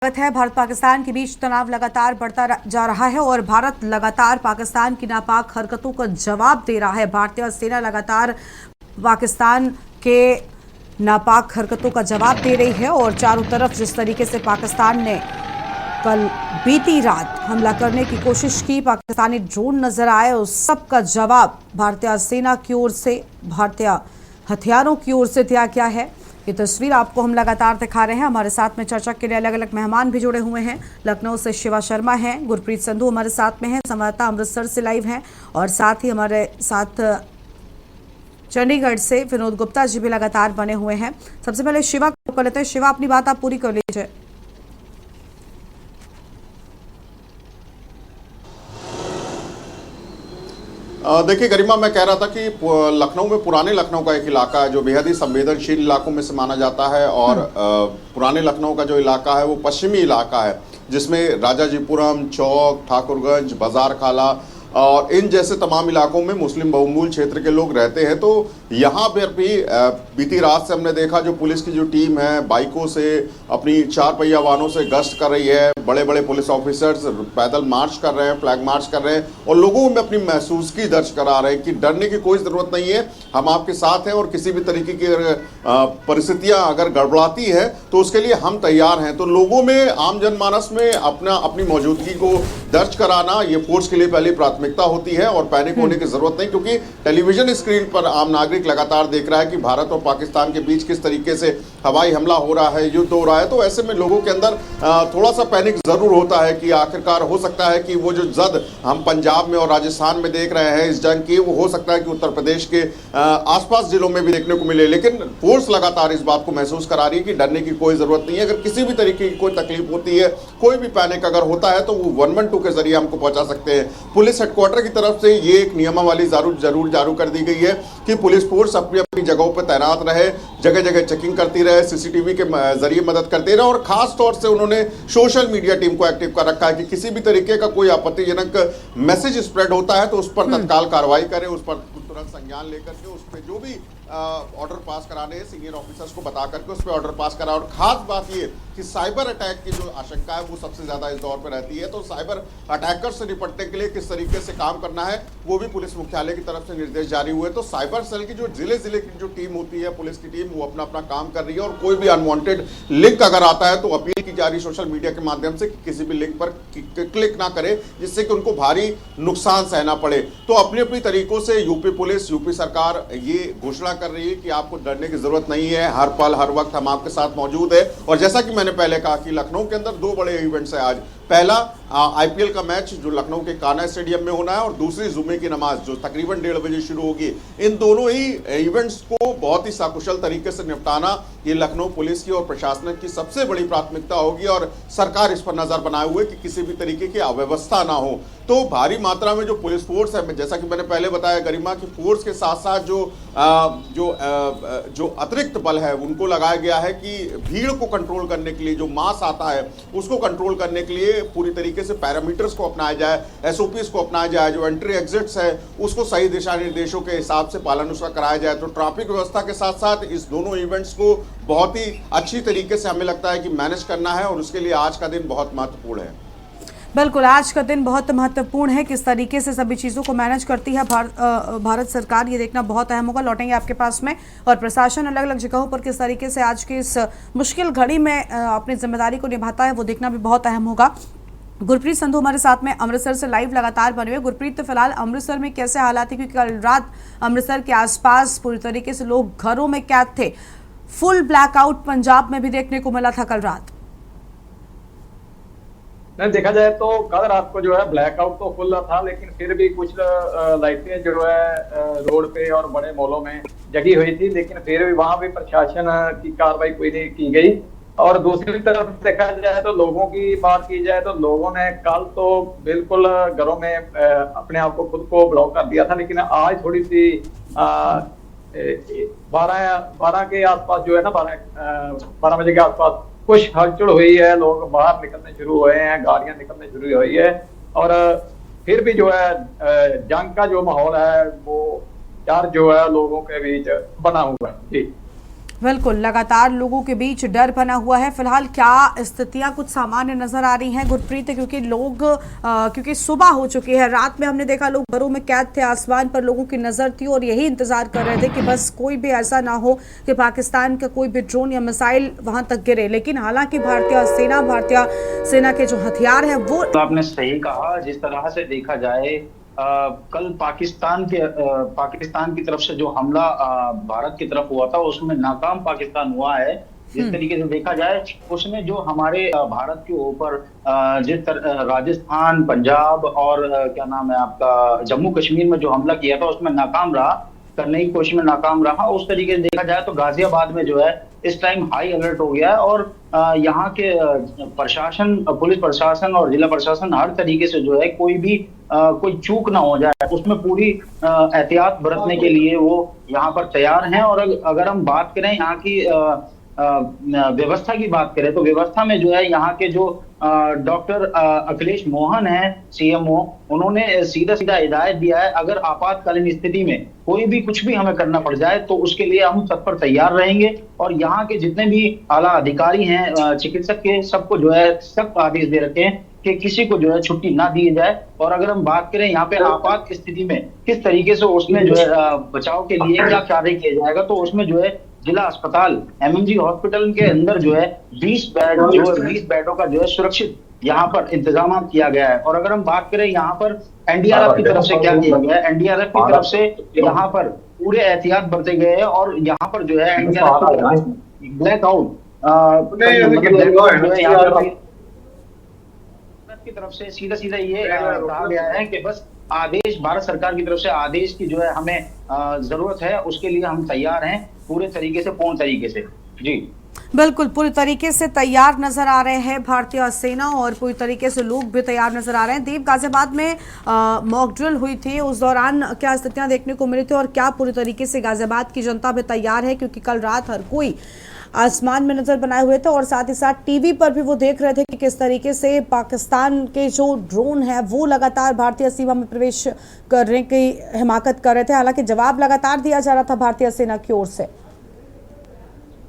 है। भारत पाकिस्तान के बीच तनाव लगातार बढ़ता जा रहा है और भारत लगातार पाकिस्तान की नापाक हरकतों का जवाब दे रहा है। भारतीय सेना लगातार पाकिस्तान के नापाक हरकतों का जवाब दे रही है और चारों तरफ जिस तरीके से पाकिस्तान ने कल बीती रात हमला करने की कोशिश की, पाकिस्तानी ड्रोन नजर आए, उस सब का जवाब भारतीय सेना की ओर से, भारतीय हथियारों की ओर से दिया गया है। ये तस्वीर आपको हम लगातार दिखा रहे हैं। हमारे साथ में चर्चा के लिए अलग अलग मेहमान भी जुड़े हुए हैं। लखनऊ से शिवा शर्मा हैं, गुरप्रीत संधू हमारे साथ में हैं, संवाददाता अमृतसर से लाइव हैं और साथ ही हमारे साथ चंडीगढ़ से विनोद गुप्ता जी भी लगातार बने हुए हैं। सबसे पहले शिवा को लेते हैं। शिवा, अपनी बात आप पूरी कर लीजिए। देखिए गरिमा, मैं कह रहा था कि लखनऊ में पुराने लखनऊ का एक इलाका है जो बेहद ही संवेदनशील इलाकों में से माना जाता है और पुराने लखनऊ का जो इलाका है वो पश्चिमी इलाका है जिसमें राजाजीपुरम, चौक, ठाकुरगंज, बाजार खाला और इन जैसे तमाम इलाकों में मुस्लिम बहुमूल क्षेत्र के लोग रहते हैं। तो यहाँ पर भी बीती रात से हमने देखा जो पुलिस की जो टीम है बाइकों से, अपनी 4 पहिया वाहनों से गश्त कर रही है। बड़े बड़े पुलिस ऑफिसर्स पैदल मार्च कर रहे हैं, फ्लैग मार्च कर रहे हैं और लोगों में अपनी महसूसगी दर्ज करा रहे हैं कि डरने की कोई ज़रूरत नहीं है, हम आपके साथ हैं और किसी भी तरीके की परिस्थितियां अगर गड़बड़ाती है तो उसके लिए हम तैयार हैं। तो लोगों में, आम जनमानस में अपनी मौजूदगी को दर्ज कराना ये फोर्स के लिए पहली प्राथमिकता होती है और पैनिक होने की जरूरत नहीं, क्योंकि टेलीविजन स्क्रीन पर आम नागरिक लगातार देख रहा है कि भारत और पाकिस्तान के बीच किस तरीके से हवाई हमला हो रहा है, युद्ध हो रहा है। तो ऐसे में लोगों के अंदर थोड़ा सा पैनिक जरूर होता है कि आखिरकार हो सकता है कि वो जो जद हम पंजाब में और राजस्थान में देख रहे हैं इस जंग की, वो हो सकता है कि उत्तर प्रदेश के आसपास जिलों में भी देखने को मिले। लेकिन फोर्स लगातार इस बात को महसूस करा रही है कि डरने की कोई जरूरत नहीं है। अगर किसी भी तरीके की कोई तकलीफ होती है, कोई भी पैनिक अगर होता है तो वो 112 के जरिए हमको पहुंचा सकते हैं। पुलिस हेडक्वार्टर की तरफ से ये एक नियमावली जरूर जारी कर दी गई है कि पुलिस फोर्स अपनी अपनी जगहों पर तैनात रहे, जगह जगह चेकिंग करती रहे, सीसीटीवी के जरिए मदद करते रहे और खास तौर से उन्होंने सोशल मीडिया टीम को एक्टिव कर रखा है कि किसी भी तरीके का कोई आपत्तिजनक मैसेज स्प्रेड होता है तो उस पर तत्काल कार्रवाई करें, उस पर तुरंत संज्ञान लेकर के उस पर जो भी ऑर्डर पास कराने हैं सीनियर ऑफिसर्स को बता करके उस पर ऑर्डर पास करा। और खास बात ये कि साइबर अटैक की जो आशंका है वो सबसे ज्यादा इस दौर पर रहती है। तो साइबर अटैकर से निपटने के लिए किस तरीके से काम करना है वो भी पुलिस मुख्यालय की तरफ से निर्देश जारी हुए। तो साइबर सेल की जो जिले की जो टीम होती है, पुलिस की टीम, वो अपना अपना काम कर रही है और कोई भी अनवांटेड लिंक अगर आता है तो अपील की जा रही सोशल मीडिया के माध्यम से कि किसी भी लिंक पर क्लिक ना करे जिससे कि उनको भारी नुकसान सहना पड़े। तो अपनी अपनी तरीकों से यूपी पुलिस, यूपी सरकार ये घोषणा कर रही है कि आपको डरने की जरूरत नहीं है, हर पल हर वक्त हम आपके साथ मौजूद है। और जैसा कि मैंने पहले कहा कि लखनऊ के अंदर 2 बड़े इवेंट्स है आज। पहला आईपीएल का मैच जो लखनऊ के कान्हा स्टेडियम में होना है और दूसरी जुमे की नमाज जो तकरीबन 1:30 बजे शुरू होगी। इन दोनों ही इवेंट्स को बहुत ही सकुशल तरीके से निपटाना ये लखनऊ पुलिस की और प्रशासन की सबसे बड़ी प्राथमिकता होगी और सरकार इस पर नजर बनाए हुए कि किसी भी तरीके की अव्यवस्था ना हो। तो भारी मात्रा में जो पुलिस फोर्स है, जैसा कि मैंने पहले बताया गरिमा, की फोर्स के साथ साथ जो अतिरिक्त बल है उनको लगाया गया है कि भीड़ को कंट्रोल करने के लिए, जो मास आता है उसको कंट्रोल करने के लिए पूरी तरीके से पैरामीटर्स को अपनाया जाए, एसओपीज को अपनाया जाए, जो एंट्री एग्जिट्स है उसको सही दिशा निर्देशों के हिसाब से पालन उसका कराया जाए। तो ट्रैफिक व्यवस्था के साथ साथ इस दोनों इवेंट्स को बहुत ही अच्छी तरीके से हमें लगता है कि मैनेज करना है और उसके लिए आज का दिन बहुत महत्वपूर्ण है। बिल्कुल, आज का दिन बहुत महत्वपूर्ण है। किस तरीके से सभी चीज़ों को मैनेज करती है भारत सरकार, ये देखना बहुत अहम होगा। लौटेंगे आपके पास में। और प्रशासन अलग अलग जगहों पर किस तरीके से आज की इस मुश्किल घड़ी में अपनी जिम्मेदारी को निभाता है वो देखना भी बहुत अहम होगा। गुरप्रीत संधू हमारे साथ में अमृतसर से लाइव लगातार बने हुए। गुरप्रीत, तो फिलहाल अमृतसर में कैसे हालात है, क्योंकि कल रात अमृतसर के आसपास पूरी तरीके से लोग घरों में कैद थे। फुल ब्लैकआउट पंजाब में भी देखने को मिला था कल रात। नहीं, देखा जाए तो कल रात को जो है ब्लैकआउट तो फुल था, लेकिन फिर भी कुछ लाइटें जो है रोड पे और बड़े मॉलों में जगी हुई थी, लेकिन फिर भी वहां भी प्रशासन की कार्रवाई कोई नहीं की गई। और दूसरी तरफ देखा जाए तो लोगों की बात की जाए तो लोगों ने कल तो बिल्कुल घरों में अपने आप को खुद को ब्लॉक कर दिया था, लेकिन आज थोड़ी सी 12 के आसपास जो है ना, 12 बजे के आसपास कुछ हलचल हुई है, लोग बाहर निकलने शुरू हुए हैं, गाड़ियां निकलने शुरू हुई है और फिर भी जो है जंग का जो माहौल है वो डर जो है लोगों के बीच बना हुआ है। जी बिल्कुल, लगातार लोगों के बीच डर बना हुआ है। फिलहाल क्या स्थितियां कुछ सामान्य नजर आ रही हैं गुरप्रीत? क्योंकि क्योंकि सुबह हो चुकी है, रात में हमने देखा लोग घरों में कैद थे, आसमान पर लोगों की नजर थी और यही इंतजार कर रहे थे कि बस कोई भी ऐसा ना हो कि पाकिस्तान का कोई भी ड्रोन या मिसाइल वहां तक गिरे। लेकिन हालांकि भारतीय सेना के जो हथियार है वो तो आपने सही कहा। जिस तरह से देखा जाए कल पाकिस्तान की तरफ से जो हमला भारत की तरफ हुआ था उसमें नाकाम पाकिस्तान हुआ है। जिस तरीके से देखा जाए उसमें जो हमारे भारत के ऊपर राजस्थान, पंजाब और क्या नाम है आपका जम्मू कश्मीर में जो हमला किया था उसमें नाकाम रहा, करने की कोशिश में नाकाम रहा। उस तरीके से देखा जाए तो गाजियाबाद में जो है इस टाइम हाई अलर्ट हो गया है और यहाँ के प्रशासन, पुलिस प्रशासन और जिला प्रशासन हर तरीके से जो है कोई चूक ना हो जाए उसमें पूरी एहतियात बरतने के लिए वो यहाँ पर तैयार हैं। और अगर हम बात करें यहाँ की व्यवस्था की बात करें तो व्यवस्था में जो है यहाँ के जो डॉक्टर अखिलेश मोहन है सीएमओ, उन्होंने सीधा हिदायत दिया है अगर आपातकालीन स्थिति में कोई भी कुछ भी हमें करना पड़ जाए तो उसके लिए हम तत्पर तैयार रहेंगे। और यहाँ के जितने भी आला अधिकारी हैं चिकित्सक के, सबको जो है सख्त आदेश दे रखे हैं कि किसी को जो है छुट्टी ना दी जाए। और अगर हम बात करें यहाँ पे आपात स्थिति में किस तरीके से उसमें जो है बचाव के लिए क्या कार्य किया जाएगा, तो उसमें जो है जिला अस्पताल एमएमजी हॉस्पिटल के अंदर जो है 20 बेडों का जो है सुरक्षित यहाँ पर इंतजाम किया गया है। और अगर हम बात करें यहाँ पर एनडीआरएफ की तरफ से क्या किया गया है, एनडीआरएफ की तरफ से यहाँ पर पूरे एहतियात बरते गए हैं और यहाँ पर जो है एनडीआरएफ ब्लैकआउट की तरफ से सीधा ये कहा गया है कि बस आदेश, भारत सरकार की तरफ से आदेश की जो है हमें जरूरत है, उसके लिए हम तैयार हैं पूरे तरीके से, पूर्ण तरीके से। जी बिल्कुल, पूरी तरीके से तैयार नजर आ रहे हैं भारतीय सेना और पूरी तरीके से लोग भी तैयार नजर आ रहे हैं। देव, गाजियाबाद में मॉक ड्रिल हुई थी, उस दौरान क्या स्थितियां देखने को मिली थी और क्या पूरी तरीके से गाजियाबाद की जनता भी तैयार है? क्योंकि कल रात हर कोई आसमान में नजर बनाए हुए थे और साथ ही साथ टीवी पर भी वो देख रहे थे कि किस तरीके से पाकिस्तान के जो ड्रोन है वो लगातार भारतीय सीमा में प्रवेश करने की हिमाकत कर रहे थे। हालांकि जवाब लगातार दिया जा रहा था भारतीय सेना की ओर से।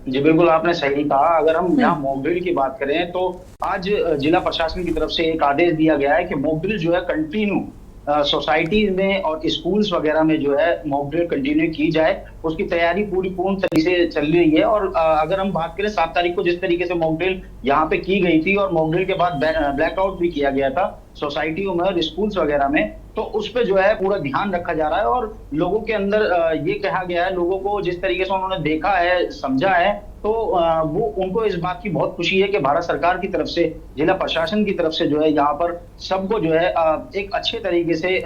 जी बिल्कुल, आपने सही कहा। अगर हम यहाँ मॉक ड्रिल की बात करें तो आज जिला प्रशासन की तरफ से एक आदेश दिया गया है कि मॉक ड्रिल जो है कंटिन्यू सोसाइटी में और स्कूल्स वगैरह में जो है मॉक ड्रिल कंटिन्यू की जाए, उसकी तैयारी पूर्ण तरीके से चल रही है। और अगर हम बात करें 7 तारीख को जिस तरीके से मॉक ड्रिल यहाँ पे की गई थी और मॉक ड्रिल के बाद ब्लैकआउट भी किया गया था सोसाइटियों में और स्कूल्स वगैरह में, तो उस पे जो है पूरा ध्यान रखा जा रहा है। और लोगों के अंदर ये कहा गया है, लोगों को जिस तरीके से उन्होंने देखा है, समझा है, तो वो उनको इस बात की बहुत खुशी है कि भारत सरकार की तरफ से, जिला प्रशासन की तरफ से जो है यहाँ पर सबको जो है एक अच्छे तरीके से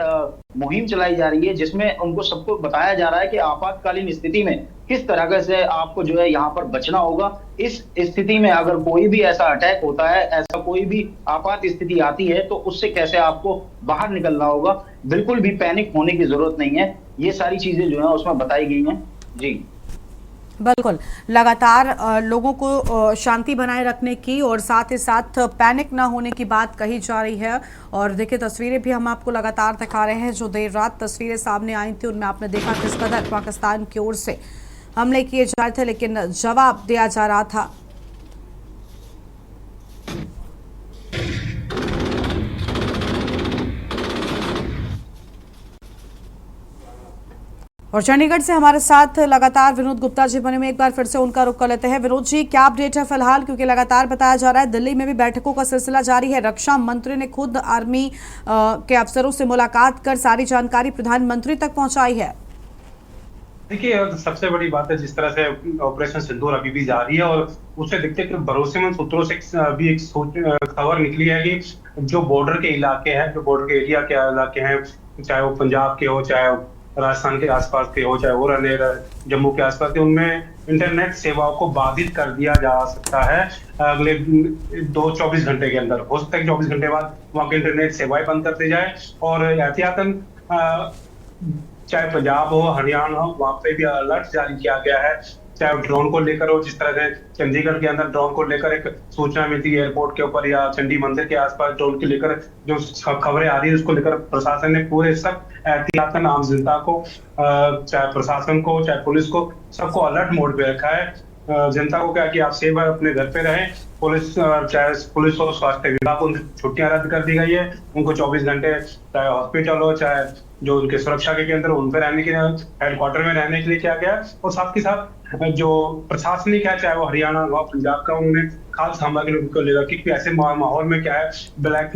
मुहिम चलाई जा रही है, जिसमें उनको सबको बताया जा रहा है कि आपातकालीन स्थिति में किस तरह से आपको जो है यहाँ पर बचना होगा। इस स्थिति में अगर कोई भी ऐसा अटैक होता है, ऐसा कोई भी आपात स्थिति आती है, तो उससे कैसे आपको बाहर निकलना होगा। बिल्कुल भी पैनिक होने की जरूरत नहीं है। ये सारी चीजें जो है उसमें बताई गई हैं। जी बिल्कुल, लगातार लोगों को शांति बनाए रखने की और साथ ही साथ पैनिक ना होने की बात कही जा रही है। और देखिए, तस्वीरें भी हम आपको लगातार दिखा रहे हैं। जो देर रात तस्वीरें सामने आई थी उनमें आपने देखा किस कदर पाकिस्तान की ओर से हमले किए जा रहे थे, लेकिन जवाब दिया जा रहा था। और चंडीगढ़ से हमारे साथ लगातार विनोद गुप्ता जी बने हुए, एक बार फिर से उनका रुख कर लेते हैं। विनोद जी, क्या अपडेट है फिलहाल? क्योंकि लगातार बताया जा रहा है दिल्ली में भी बैठकों का सिलसिला जारी है। रक्षा मंत्री ने खुद आर्मी के अफसरों से मुलाकात कर सारी जानकारी प्रधानमंत्री तक पहुंचाई है। देखिए, सबसे बड़ी बात है जिस तरह से ऑपरेशन सिंदूर अभी भी जारी है और उससे दिखते कि भरोसेमंद सूत्रों से अभी एक खबर निकली है कि जो बॉर्डर के इलाके हैं, जो बॉर्डर के एरिया के इलाके हैं, चाहे वो पंजाब के हो, चाहे राजस्थान के आसपास के हो, चाहे वो जम्मू के आसपास के, उनमें इंटरनेट सेवाओं को बाधित कर दिया जा सकता है अगले 24 घंटे के अंदर। हो सकता है कि 24 घंटे बाद वहाँ की इंटरनेट सेवाएं बंद कर दी जाए। और एहतियातन चाहे पंजाब हो, हरियाणा हो, वहां पे भी अलर्ट जारी किया गया है। चाहे ड्रोन को लेकर हो, जिस तरह से चंडीगढ़ के अंदर ड्रोन को लेकर एक सूचना मिलती है एयरपोर्ट के ऊपर या चंडी मंदिर के आसपास ड्रोन को लेकर जो खबरें आ रही है, उसको लेकर प्रशासन ने पूरे सब एहतियातन आम जनता को, चाहे प्रशासन को, चाहे पुलिस को, सबको अलर्ट मोड पे रखा है। जनता को क्या कि आप सेफ अपने घर पे रहें। चाहे पुलिस हो, स्वास्थ्य विभाग, उन छुट्टियां रद्द कर दी गई है। उनको 24 घंटे चाहे हॉस्पिटल हो, चाहे जो उनके सुरक्षा के केंद्र उन पे रहने के लिए, हेडक्वार्टर में रहने के लिए किया गया। और साथ के साथ जो प्रशासनिक है, चाहे वो हरियाणा हो, पंजाब का, उन्होंने खाद्य सामग्री को लेकर, क्योंकि ऐसे माहौल में क्या है, ब्लैक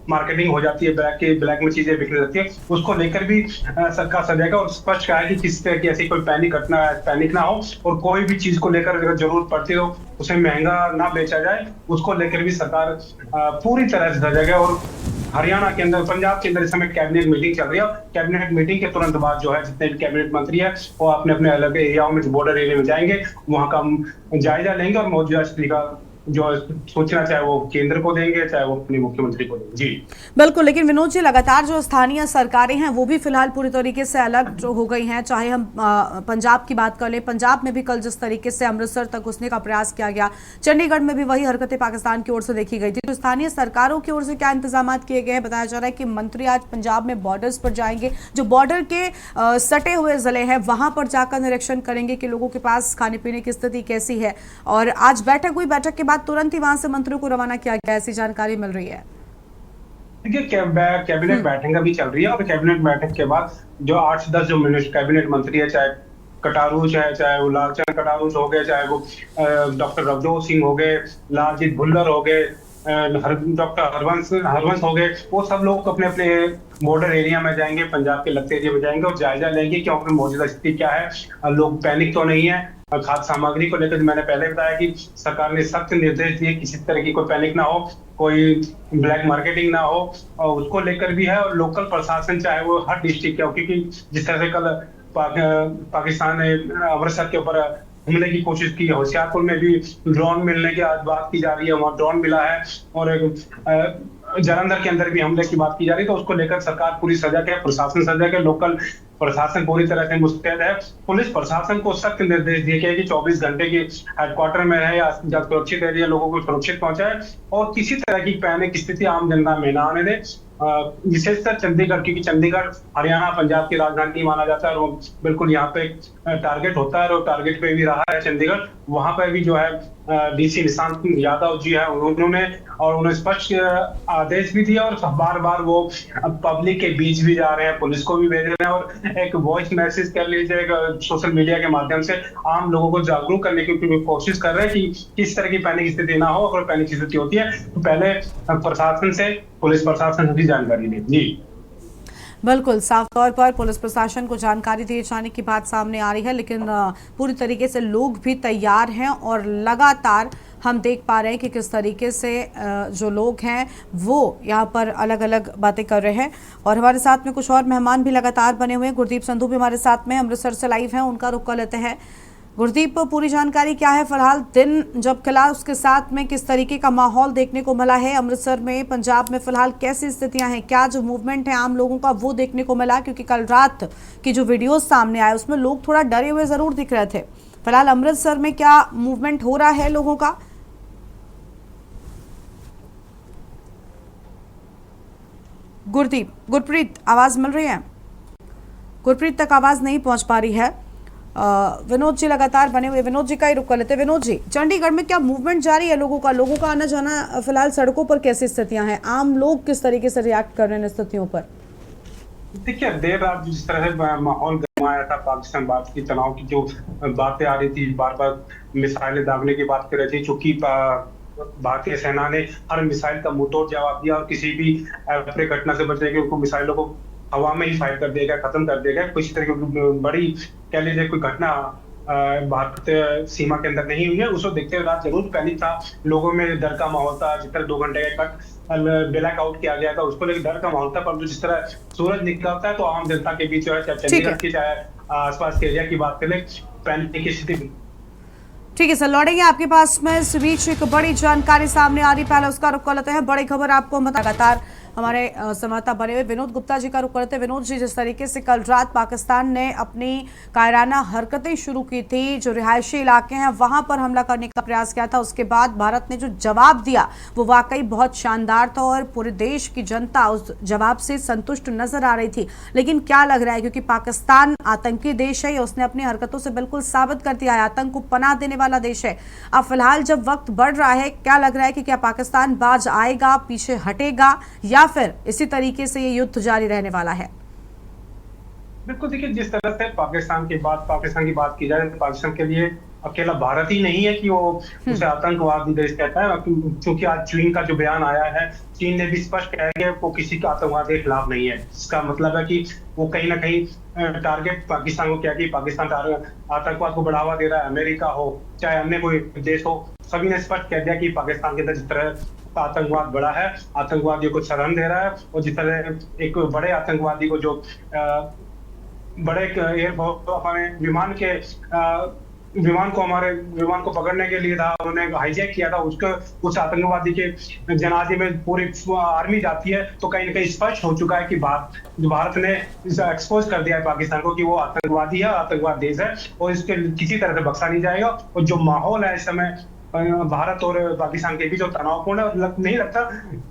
मार्केटिंग हो जाती है, ब्लैक में चीजें बिकने लगती है, उसको लेकर भी सरकार सजग है। और स्पष्ट कहा है कि किसी तरह की ऐसी कोई पैनिक ना हो, और कोई भी चीज को लेकर अगर जरूरत पड़ती हो उसे महंगा ना बेचा जाए, उसको लेकर भी सरकार पूरी तरह से सजग है। और हरियाणा के अंदर, पंजाब के अंदर इस समय कैबिनेट मीटिंग चल रही है। कैबिनेट मीटिंग के तुरंत बाद जो है जितने भी कैबिनेट मंत्री है वो अपने अपने अलग एरियाओं में, बॉर्डर एरिया में जाएंगे, वहां का जायजा लेंगे और मौजूदा स्थिति का जो सूचना चाहे वो केंद्र को देंगे, चाहे वो अपने मुख्यमंत्री को देंगे। जी बिल्कुल, लेकिन विनोद जी, लगातार जो स्थानीय सरकारें हैं वो भी फिलहाल पूरी तरीके से अलग जो हो गई हैं। चाहे हम पंजाब की बात कर लें, पंजाब में भी कल जिस तरीके से अमृतसर तक घुसने का प्रयास किया गया, चंडीगढ़ में भी वही हरकतें पाकिस्तान की ओर से देखी गई थी। तो स्थानीय सरकारों की ओर से क्या इंतजाम किए गए हैं? बताया जा रहा है कि मंत्री आज पंजाब में बॉर्डर्स पर जाएंगे, जो बॉर्डर के सटे हुए जिले हैं वहां पर जाकर निरीक्षण करेंगे कि लोगों के पास खाने पीने की स्थिति कैसी है। और आज बैठक हुई, बैठक के बाद तुरंत ही वहां से मंत्रियों को रवाना किया गया, ऐसी जानकारी मिल रही है। देखिए, कैबिनेट बैठक अभी चल रही है, और कैबिनेट बैठक के बाद जो 8 से 10 जो कैबिनेट मंत्री है, चाहे कटारू, चाहे वो लालचंद कटारू हो गए, चाहे वो डॉक्टर रवजोत सिंह हो गए, लालजीत भुल्लर हो गए, डॉक्टर हरवंश हो गए, वो सब लोग अपने अपने बॉर्डर एरिया में जाएंगे, पंजाब के लगते एरिया में जाएंगे और जायजा लेंगे कि वहाँ मौजूदा स्थिति क्या है। लोग पैनिक तो नहीं है। खाद्य सामग्री को लेकर मैंने पहले बताया कि सरकार ने सख्त निर्देश दिए, किसी तरह की कोई पैनिक ना हो, कोई ब्लैक मार्केटिंग ना हो, और उसको लेकर भी है। और लोकल प्रशासन चाहे वो हर डिस्ट्रिक्ट का हो, क्योंकि जिस तरह से कल पाकिस्तान ने अमृतसर के ऊपर हमले की कोशिश की, होशियारपुर में भी ड्रोन मिलने की आज बात की जा रही है, वहाँ ड्रोन मिला है, और जालंधर के अंदर भी हमले की बात की जा रही है। तो उसको लेकर सरकार पूरी सजग है, प्रशासन सजग है, लोकल प्रशासन पूरी तरह से मुस्तैद है। पुलिस प्रशासन को सख्त निर्देश दिए गए कि 24 घंटे की हेडक्वार्टर में रहे या सुरक्षित एरिया लोगों को सुरक्षित पहुंचाए, और किसी तरह की पैनिक स्थिति आम जनता में ना आने दे। विशेषकर चंडीगढ़, क्योंकि चंडीगढ़ हरियाणा पंजाब की राजधानी माना जाता है, और वो बिल्कुल यहाँ पे टारगेट होता है, और टारगेट पे भी रहा है चंडीगढ़। वहां पर भी जो है डीसी निशांत यादव जी है, उन्होंने स्पष्ट आदेश भी दिया, और बार बार वो पब्लिक के बीच भी जा रहे हैं, पुलिस को भी भेज रहे हैं, और एक वॉइस मैसेज कर लीजिए सोशल मीडिया के माध्यम से आम लोगों को जागरूक करने की कोशिश कर रहे हैं कि किस तरह की पैनिक स्थिति ना हो। अगर पैनिक स्थिति होती है तो पहले प्रशासन से, पुलिस प्रशासन से भी जानकारी लें। जी बिल्कुल, साफ तौर पर पुलिस प्रशासन को जानकारी दिए जाने की बात सामने आ रही है, लेकिन पूरी तरीके से लोग भी तैयार हैं, और लगातार हम देख पा रहे हैं कि किस तरीके से जो लोग हैं वो यहाँ पर अलग अलग बातें कर रहे हैं। और हमारे साथ में कुछ और मेहमान भी लगातार बने हुए हैं। गुरदीप संधू भी हमारे साथ में अमृतसर से लाइव हैं, उनका रुख कर लेते हैं। गुरदीप, पूरी जानकारी क्या है? फिलहाल दिन जब खिला उसके साथ में किस तरीके का माहौल देखने को मिला है अमृतसर में, पंजाब में फिलहाल कैसी स्थितियां हैं? क्या जो मूवमेंट है आम लोगों का वो देखने को मिला? क्योंकि कल रात की जो वीडियोस सामने आए उसमें लोग थोड़ा डरे हुए जरूर दिख रहे थे। फिलहाल अमृतसर में क्या मूवमेंट हो रहा है लोगों का? गुरदीप, गुरप्रीत आवाज मिल रही है? गुरप्रीत तक आवाज नहीं पहुंच पा रही है। विनोद जी लगातार बने हुए, विनोद जी का ही रुख कर लेते हैं। विनोद जी, चंडीगढ़ में क्या मूवमेंट जारी है लोगों का आना जाना? फिलहाल सड़कों पर कैसी स्थितियां हैं? आम लोग किस तरीके से रिएक्ट कर रहे हैं स्थितियों पर? देखिए, देर रात जिस तरह से माहौल गरमाया था, पाकिस्तान भारत की तनाव की जो बातें आ रही थी, बार बार मिसाइलें दागने की बात कर रही थी, चूंकि भारतीय सेना ने हर मिसाइल का मुंहतोड़ जवाब दिया, और किसी भी घटना से बचने के उनको मिसाइलों को हवा में ही फायर कर दिया गया, खत्म कर दिया गया। किसी तरह की बड़ी कह लीजिए कोई घटना भारत सीमा के अंदर नहीं हुई है। उसको देखते हुए रात जरूर पैनिक था, लोगों में डर का माहौल था। जिस तरह 2 घंटे का ब्लैक आउट किया गया था, उसको लेकर डर का माहौल था, पर जिस तरह सूरज निकलता है तो आम जनता के बीच जो है, चाहे चंडीगढ़ की चाहे आसपास के एरिया की बात करें, पैनिक की स्थिति। ठीक है सर, लौटेंगे आपके पास में। इस बीच एक बड़ी जानकारी सामने आ रही, पहले उसका रुख कर लेते हैं। बड़ी खबर आपको लगातार हमारे संवाददाता बने हुए विनोद गुप्ता जी का रुख करते। विनोद जी, जिस तरीके से कल रात पाकिस्तान ने अपनी कायराना हरकतें शुरू की थी, जो रिहायशी इलाके हैं वहां पर हमला करने का प्रयास किया था, उसके बाद भारत ने जो जवाब दिया वो वाकई बहुत शानदार था और पूरे देश की जनता उस जवाब से संतुष्ट नजर आ रही थी। लेकिन क्या लग रहा है, क्योंकि पाकिस्तान आतंकी देश है, उसने अपनी हरकतों से बिल्कुल साबित कर दिया है, आतंक को पनाह देने वाला देश है। अब फिलहाल जब वक्त बढ़ रहा है, क्या लग रहा है कि क्या पाकिस्तान बाज आएगा, पीछे हटेगा, या फिर इसी तरीके से ये युद्ध जारी रहने वाला है? बिल्कुल, देखिए जिस तरह से पाकिस्तान की बात की जाए तो पाकिस्तान के लिए अकेला भारत ही नहीं है कि वो उसे आतंकवादी देश कहता है, क्योंकि आज चीन का जो बयान आया है, चीन ने भी स्पष्ट कहा है कि वो किसी का आतंकवाद के खिलाफ नहीं है। इसका मतलब है कि वो कहीं ना कहीं टारगेट पाकिस्तान को क्या कि पाकिस्तान आतंकवाद को बढ़ावा दे रहा है, अमेरिका हो चाहे अन्य कोई देश हो, सभी ने स्पष्ट कह दिया कि पाकिस्तान के अंदर जिस तरह आतंकवाद बढ़ा है, आतंकवादियों को शरण दे रहा है, और जिस तरह एक बड़े आतंकवादी को जो बड़े विमान को पकड़ने के लिए था, उन्होंने हाईजैक किया था, उस आतंकवादी के जनाजे में पूरी आर्मी जाती है, तो कहीं ना कहीं स्पष्ट हो चुका है कि भारत ने एक्सपोज कर दिया है पाकिस्तान को कि वो आतंकवादी है, आतंकवाद देश है, और इसके किसी तरह से बख्शा नहीं जाएगा। और जो माहौल है इस समय भारत और पाकिस्तान के बीच जो तनावपूर्ण है, नहीं लगता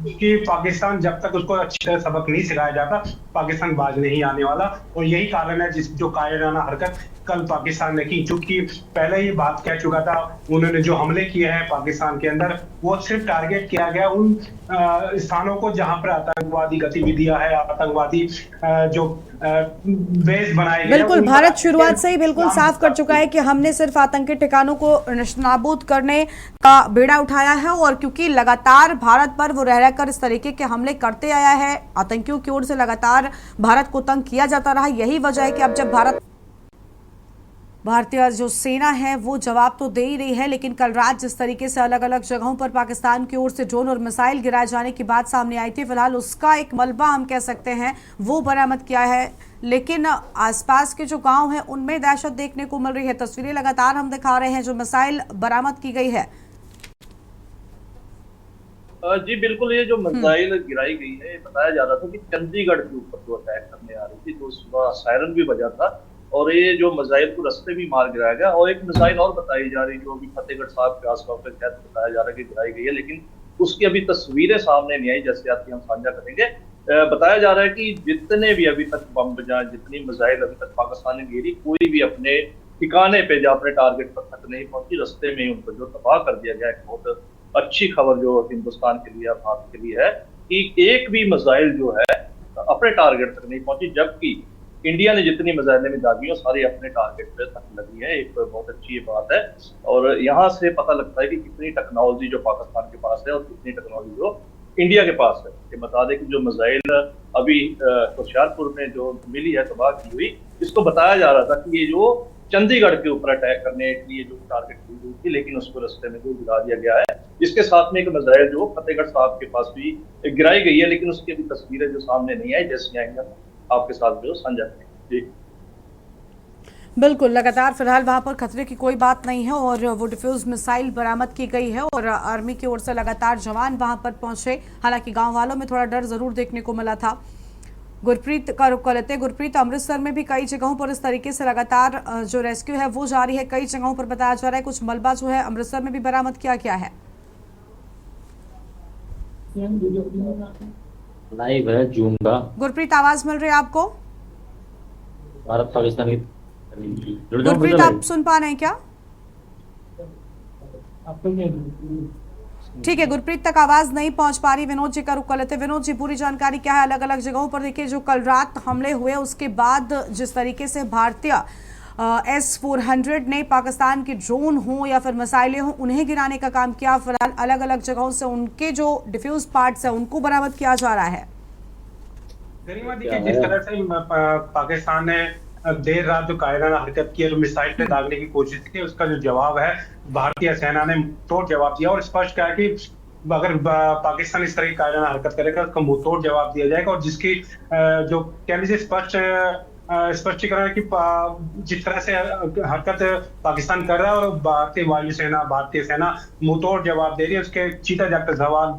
कि पाकिस्तान जब तक उसको अच्छी तरह सबक नहीं सिखाया जाता, पाकिस्तान बाज नहीं आने वाला। और यही कारण है जो कायराना हरकत कल पाकिस्तान ने की, चूंकि पहले ही बात कह चुका था, उन्होंने जो हमले किए हैं पाकिस्तान के अंदर, वो सिर्फ टारगेट किया गया उन स्थानों को जहां पर आतंकवादी गतिविधियां है, आतंकवादी जो बेस बनाए गए। बिल्कुल, भारत शुरुआत से ही बिल्कुल साफ कर चुका है कि हमने सिर्फ आतंकी ठिकानों को नाबूद करने का बेड़ा उठाया है, और क्योंकि लगातार भारत पर वो रह रहकर इस तरीके के हमले करते आया है, आतंकियों की ओर से लगातार भारत को तंग किया जाता रहा, यही वजह है कि अब जब भारतीय जो सेना है वो जवाब तो दे ही रही है, लेकिन कल रात जिस तरीके से अलग अलग जगहों पर पाकिस्तान की ओर से ड्रोन और मिसाइल गिराए जाने की बात सामने आई थी, फिलहाल उसका एक मलबा हम कह सकते हैं वो बरामद किया है, लेकिन आसपास के जो गांव हैं उनमें दहशत देखने को मिल रही है। तस्वीरें लगातार हम दिखा रहे हैं जो मिसाइल बरामद की गई है। जी बिल्कुल, ये जो मिसाइल गिराई गई है, बताया जा रहा था कि चंडीगढ़ के ऊपर जो अटैक करने आ रही थी, तो सुबह सायरन भी बजा था, और ये जो मिसाइल को रास्ते भी मार गिराया गया। और एक मिसाइल और बताई जा रही जो अभी फतेहगढ़ साहब के आसपास के तहत बताया जा रहा है कि गिराई गई है, लेकिन उसकी अभी तस्वीरें सामने नहीं आई, जैसे आपकी हम साझा करेंगे। बताया जा रहा है कि जितने भी अभी तक बम बजा, जितनी मिसाइल अभी तक पाकिस्तान ने गिरी, कोई भी अपने ठिकाने पे या अपने टारगेट पर तक नहीं पहुंची, रास्ते में उनको जो तबाह कर दिया गया। एक बहुत अच्छी खबर जो हिंदुस्तान के लिए, भारत के लिए है कि एक भी मिसाइल जो है अपने टारगेट तक नहीं पहुंची, जबकि इंडिया ने जितनी मिसाइलें भी दागी हैं सारी अपने टारगेट पे तक लगी है। एक बहुत अच्छी बात है, और यहाँ से पता लगता है कि कितनी टेक्नोलॉजी जो पाकिस्तान के पास है और कितनी टेक्नोलॉजी जो इंडिया के पास है। कि बता दें कि जो मिसाइल अभी होशियारपुर में जो मिली है, तबाह की हुई, इसको बताया जा रहा था कि ये जो चंडीगढ़ के ऊपर अटैक करने के लिए जो टारगेट की गई थी, लेकिन उसको रास्ते में जो गिरा दिया गया है। इसके साथ में एक मिसाइल जो फतेहगढ़ साहब के पास भी गिराई गई है, लेकिन उसकी अभी तस्वीरें जो सामने नहीं आई, जैसी आएंगे आपके साथ जो साझा करेंगे। जी बिल्कुल, लगातार फिलहाल वहां पर खतरे की कोई बात नहीं है, और वो डिफ्यूज मिसाइल बरामद की गई है, और आर्मी की ओर से लगातार जवान वहां पर पहुंचे। हालांकि गांव वालों में थोड़ा डर जरूर देखने को मिला था। गुरप्रीत का रुख कर लेते हैं। गुरप्रीत, अमृतसर में भी कई जगहों पर इस तरीके से लगातार जो रेस्क्यू है वो जारी है, कई जगहों पर बताया जा रहा है कुछ मलबा जो है अमृतसर में भी बरामद किया गया है। लाइव है जून का। गुरप्रीत, आवाज मिल रही है आपको? भारत पाकिस्तान की गुरप्रीत, आप सुन पा रहे हैं क्या? ठीक है, गुरप्रीत तक आवाज नहीं पहुंच पा रही। विनोद जी का रुख कर लेते। विनोद जी, पूरी जानकारी क्या है? अलग अलग जगहों पर देखिए जो कल रात हमले हुए उसके बाद जिस तरीके से भारतीय S-400 ने पाकिस्तान के ड्रोन हो या फिर मिसाइलें हो उन्हें गिराने का काम किया, फिलहाल अलग अलग जगहों से उनके जो डिफ्यूज पार्ट्स है उनको बरामद किया जा रहा है। गरिमा, देखिए जिस तरह से पाकिस्तान ने देर रात जो कायराना हरकत की है, जो मिसाइल पे दागने की कोशिश की, उसका जो जवाब है भारतीय सेना ने तोड़ जवाब दिया, और स्पष्ट कहा कि अगर पाकिस्तान इस तरह की कायराना हरकत करेगा उसका मुंह तोड़ जवाब दिया जाएगा। और जिसकी जो कहने से स्पष्ट स्पष्टीकरण है कि जिस तरह से हरकत पाकिस्तान कर रहा है और भारतीय सेना मुंहतोड़ जवाब दे रही है, उसके चीता जागता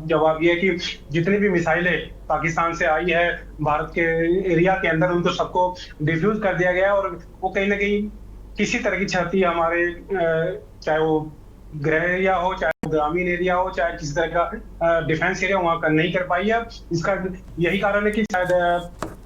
जवाब ये है कि जितनी भी मिसाइलें पाकिस्तान से आई है भारत के एरिया के अंदर, उनको सबको डिफ्यूज कर दिया गया है और वो कहीं ना कहीं किसी तरह की क्षति हमारे चाहे वो गृह एरिया हो, चाहे वो ग्रामीण एरिया हो, चाहे किसी तरह का डिफेंस एरिया वहां कर नहीं कर पाई है। इसका यही कारण है कि शायद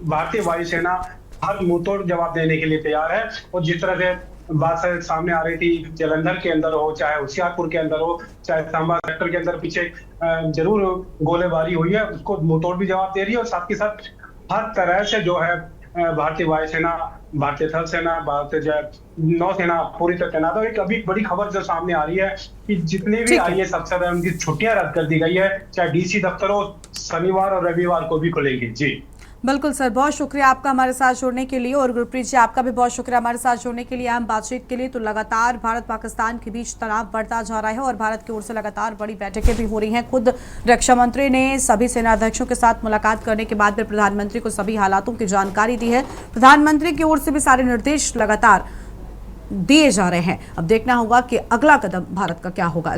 भारतीय वायुसेना हर मुंहतोड़ जवाब देने के लिए तैयार है। और जिस तरह से बात सामने आ रही थी जलंधर के अंदर हो, चाहे होशियारपुर के अंदर हो, चाहे सांबा सेक्टर के अंदर पीछे जरूर गोलीबारी हुई है, उसको मुंहतोड़ भी जवाब दे रही है। और साथ के साथ हर तरह से जो है भारतीय वायुसेना, भारतीय थल सेना, भारतीय नौसेना पूरी तरह तैनात है। एक अभी बड़ी खबर जो सामने आ रही है कि जितने भी IAS अफसर हैं उनकी छुट्टियां रद्द कर दी गई है, चाहे DC दफ्तर हो, शनिवार और रविवार को भी खुलेंगे। जी बिल्कुल सर, बहुत शुक्रिया आपका हमारे साथ जुड़ने के लिए। और गुरप्रीत जी, आपका भी बहुत शुक्रिया हमारे साथ जुड़ने के लिए, अहम बातचीत के लिए। तो लगातार भारत पाकिस्तान के बीच तनाव बढ़ता जा रहा है और भारत की ओर से लगातार बड़ी बैठकें भी हो रही हैं। खुद रक्षा मंत्री ने सभी सेनाध्यक्षों के साथ मुलाकात करने के बाद फिर प्रधानमंत्री को सभी हालातों की जानकारी दी है। प्रधानमंत्री की ओर से भी सारे निर्देश लगातार दिए जा रहे हैं। अब देखना होगा कि अगला कदम भारत का क्या होगा।